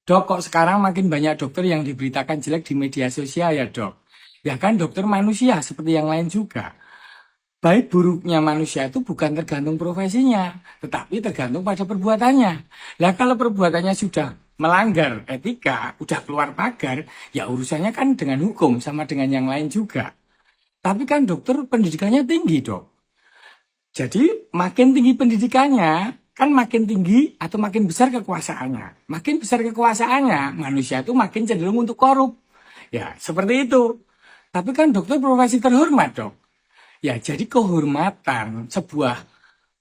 Dok, kok sekarang makin banyak dokter yang diberitakan jelek di media sosial ya, Dok? Ya kan dokter manusia seperti yang lain juga. Baik buruknya manusia itu bukan tergantung profesinya, tetapi tergantung pada perbuatannya. Lah kalau perbuatannya sudah melanggar etika, udah keluar pagar, ya urusannya kan dengan hukum sama dengan yang lain juga. Tapi kan dokter pendidikannya tinggi, Dok. Jadi makin tinggi pendidikannya, kan makin tinggi atau makin besar kekuasaannya. Makin besar kekuasaannya, manusia itu makin cenderung untuk korup. Ya, seperti itu. Tapi kan dokter profesi terhormat, Dok. Ya, jadi kehormatan sebuah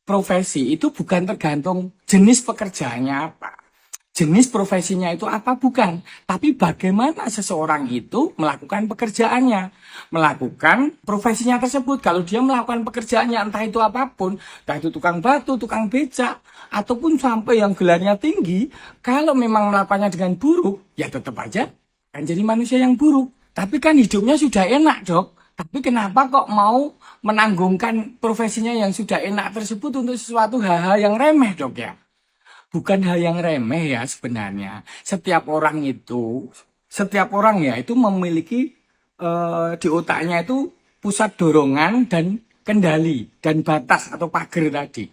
profesi itu bukan tergantung jenis pekerjaannya apa. Jenis profesinya itu apa bukan, tapi bagaimana seseorang itu melakukan pekerjaannya, melakukan profesinya tersebut. Kalau dia melakukan pekerjaannya entah itu apapun, entah itu tukang batu, tukang becak, ataupun sampai yang gelarnya tinggi, kalau memang melakukannya dengan buruk, ya tetap aja kan jadi manusia yang buruk. Tapi kan hidupnya sudah enak, Dok. Tapi kenapa kok mau menanggungkan profesinya yang sudah enak tersebut untuk sesuatu hal-hal yang remeh, Dok ya? Bukan hal yang remeh ya sebenarnya. Setiap orang ya itu memiliki di otaknya itu pusat dorongan dan kendali dan batas atau pagar tadi.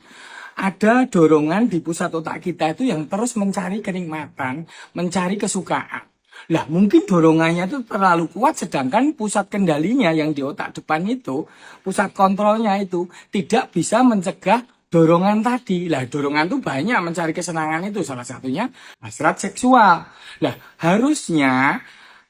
Ada dorongan di pusat otak kita itu yang terus mencari kenikmatan, mencari kesukaan. Lah mungkin dorongannya itu terlalu kuat sedangkan pusat kendalinya yang di otak depan itu, pusat kontrolnya itu tidak bisa mencegah dorongan tadi. Lah dorongan itu banyak mencari kesenangan itu salah satunya hasrat seksual. Lah harusnya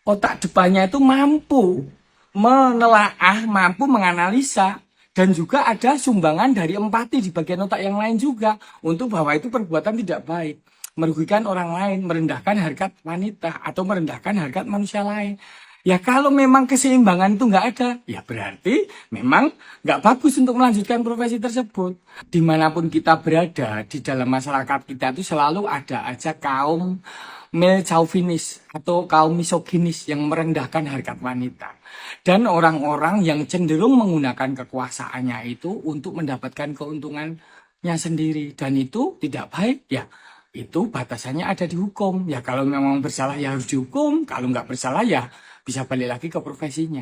otak depannya itu mampu menelaah, mampu menganalisa dan juga ada sumbangan dari empati di bagian otak yang lain juga untuk bahwa itu perbuatan tidak baik, merugikan orang lain, merendahkan harkat wanita atau merendahkan harkat manusia lain. Ya kalau memang keseimbangan itu nggak ada, ya berarti memang nggak bagus untuk melanjutkan profesi tersebut. Dimanapun kita berada di dalam masyarakat kita itu selalu ada aja kaum male chauvinis atau kaum misoginis yang merendahkan harkat wanita. Dan orang-orang yang cenderung menggunakan kekuasaannya itu untuk mendapatkan keuntungannya sendiri. Dan itu tidak baik ya. Itu batasannya ada di hukum. Ya kalau memang bersalah ya harus dihukum. Kalau nggak bersalah ya bisa balik lagi ke profesinya.